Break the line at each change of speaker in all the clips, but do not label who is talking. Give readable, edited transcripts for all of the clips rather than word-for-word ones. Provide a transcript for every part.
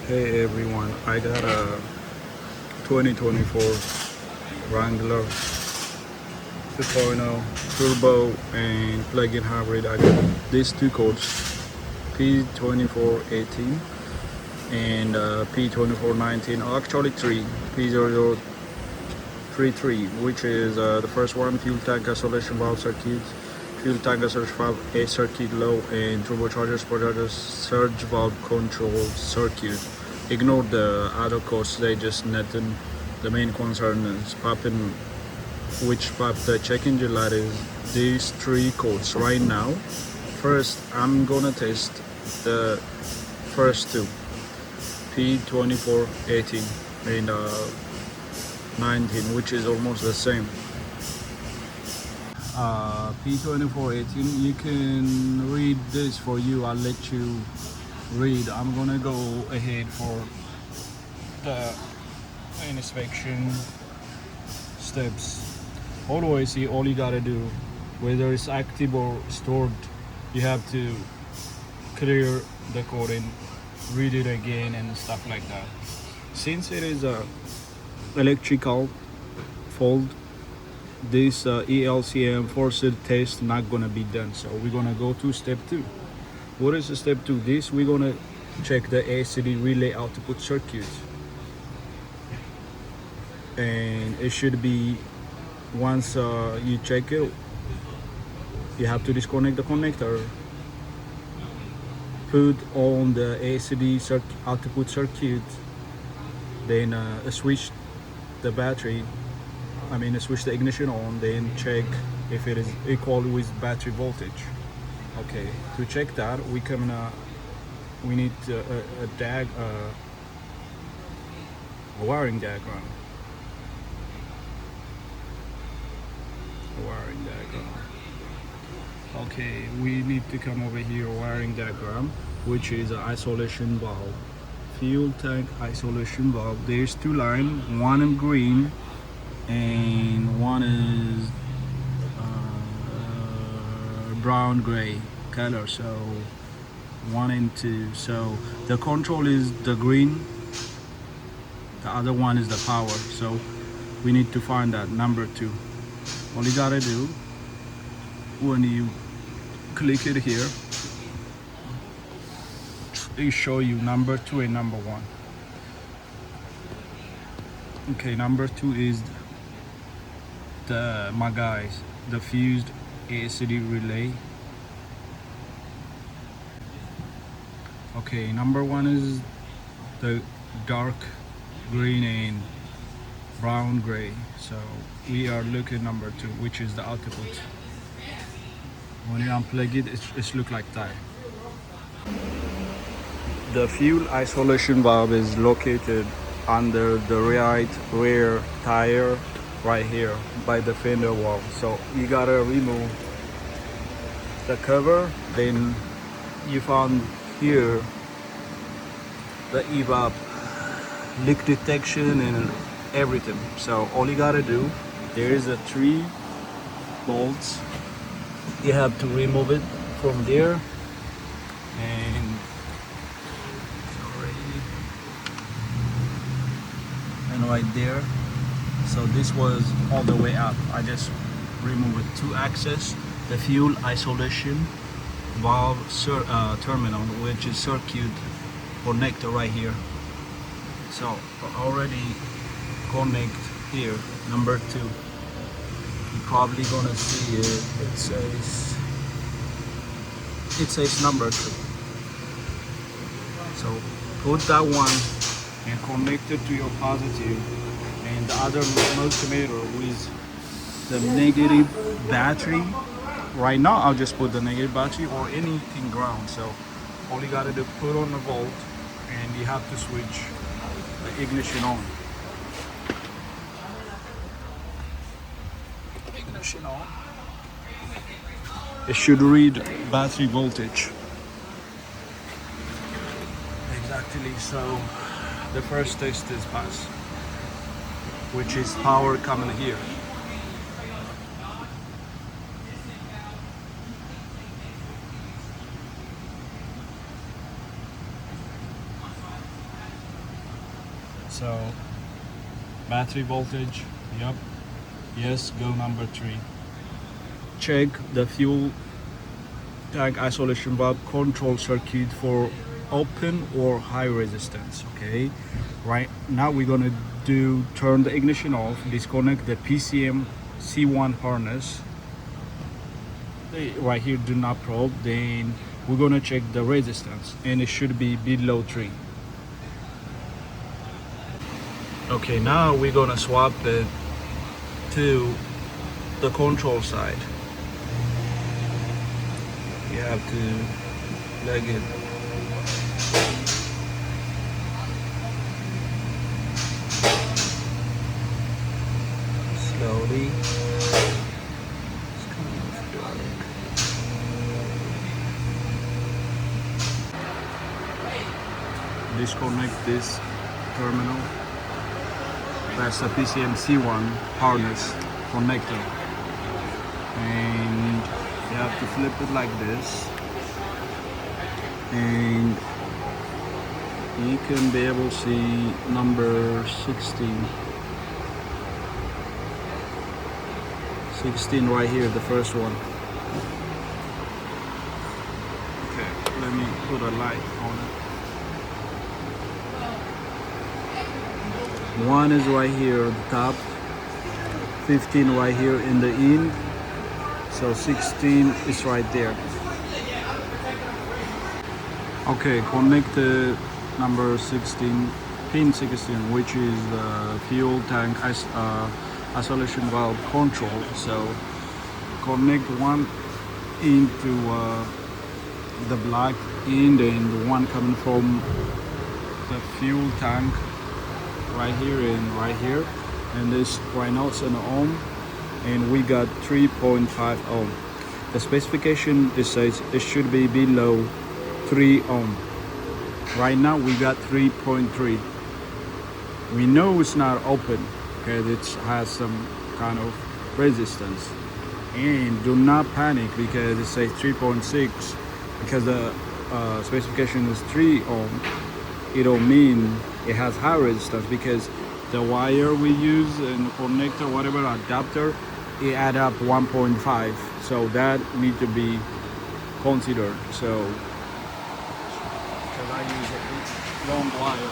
Hey everyone, I got a 2024 Wrangler 2.0 turbo and plug-in hybrid. I got these two codes, P2418 and P2419, or actually three, P0033, which is the first one, fuel tank isolation valve circuit, fuel tank isolation valve A circuit low, and turbocharger supercharger surge valve control circuit. Ignore the other codes, they just nothing. The main concern is popping which pop the check engine light is these three codes right now. First, I'm gonna test the first two, P2418 and 19, which is almost the same. P2418, you can read this for you. I'll let you read. I'm gonna go ahead for the inspection steps. Always see, all you gotta do, whether it's active or stored, you have to clear the code and read it again and stuff like that. Since it is a electrical fault, this ECM forced test not gonna be done, so we're gonna go to step 2. What is the step 2? This we're gonna check the ACD relay output circuit, and it should be, once you check it, you have to disconnect the connector, put on the ACD output circuit, then switch the battery, switch the ignition on, then check if it is equal with battery voltage. Okay, to check that, we need a wiring diagram. Okay, we need to come over here, wiring diagram, which is an isolation valve, fuel tank isolation valve. There's two lines, one in green and one is brown gray color, so 1 and 2. So the control is the green, the other one is the power, so we need to find that number 2. All you gotta do, when you click it here, it show you number 2 and number 1. Okay, number 2 is the fused ACD relay. Okay, number 1 is the dark green and brown gray, so we are looking number 2, which is the output. When you unplug it, it looks like that. The fuel isolation valve is located under the right rear tire right here by the fender wall, so you gotta remove the cover. Then you found here the evap, leak detection and everything. So all you gotta do, there is a 3 bolts, you have to remove it from there, and right there. So this was all the way up. I just removed it to access the fuel isolation valve terminal, which is circuit connector right here. So already connect here, number 2. You're probably gonna see it. It says number 2. So put that one and connect it to your positive, and the other multimeter with the negative battery. Right now I'll just put the negative battery or anything ground. So all you gotta do, put on the volt, and you have to switch the ignition on. Ignition on. It should read battery voltage. Exactly. So the first test is passed, which is power coming here. So battery voltage, yep, yes, go number 3. Check the fuel tank isolation valve control circuit for open or high resistance. Okay, right now we're gonna turn the ignition off, disconnect the PCM C1 harness right here, do not probe. Then we're gonna check the resistance, and it should be below 3. Okay, now we're gonna swap it to the control side. You have to plug it. Slowly. It's kind of dark. Disconnect this terminal. That's the PCM C1 harness connector. And you have to flip it like this. And you can be able to see number 16. 16 right here, the first one. Okay, let me put a light on it. 1 is right here at the top, 15 right here in the end, so 16 is right there. Okay, connect the number 16, pin 16, which is the fuel tank isolation valve control. So connect one into the black end and the one coming from the fuel tank right here and right here, and this right now it's an ohm, and we got 3.5 ohm. The specification, it says it should be below 3 ohm. Right now we got 3.3. We know it's not open because it has some kind of resistance, and do not panic because it says 3.6, because the specification is 3 ohm. It don't mean it has high resistance, because the wire we use and connector, whatever adapter, it add up 1.5, so that need to be considered. So because I use a long wire,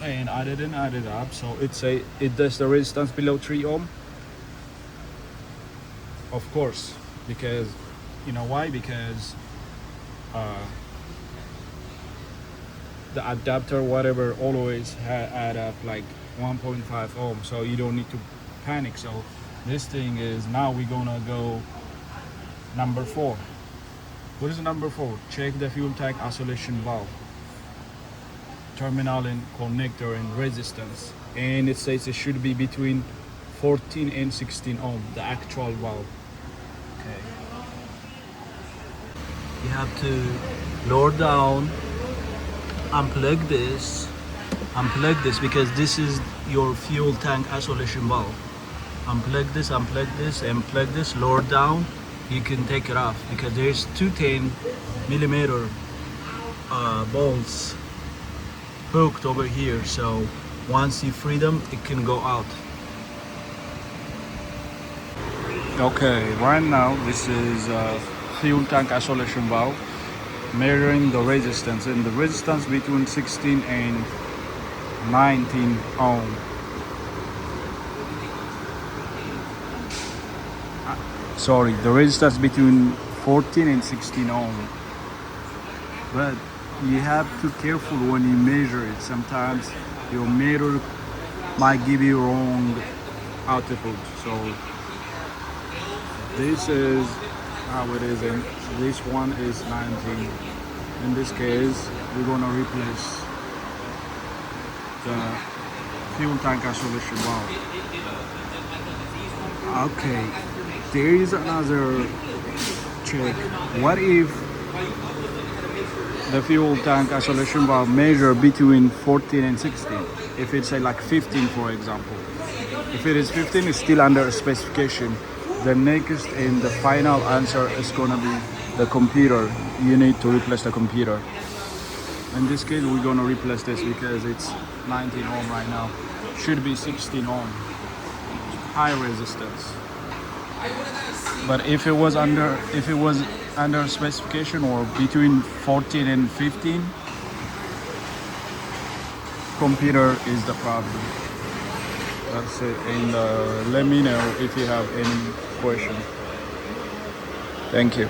and I didn't add it up, so it does the resistance below 3 ohm. Of course, because you know why? Because the adapter, whatever, always add up like 1.5 ohm, so you don't need to panic. So this thing is, now we're gonna go number 4. What is number 4? Check the fuel tank isolation valve, terminal and connector and resistance, and it says it should be between 14 and 16 ohm, the actual valve. Okay, you have to lower down, unplug this, because this is your fuel tank isolation valve. Unplug this, and plug this, lower down. You can take it off because there's 210mm bolts hooked over here, so once you free them, it can go out. Okay, right now this is fuel tank isolation valve, measuring the resistance, and the resistance between 16 and 19 ohm. Sorry, the resistance between 14 and 16 ohm. But you have to be careful when you measure it. Sometimes your meter might give you wrong output. So this is how it is, and this one is 19. In this case, we're gonna replace the fuel tank isolation valve. Okay, there is another check. What if the fuel tank isolation valve measure between 14 and 16? If it's like 15, for example. If it is 15, it's still under specification. The next and the final answer is gonna be the computer. You need to replace the computer. In this case, we're gonna replace this because it's 19 ohm right now. Should be 16 ohm. High resistance. But if it was under specification or between 14 and 15, computer is the problem. That's it. And let me know if you have any question. Thank you.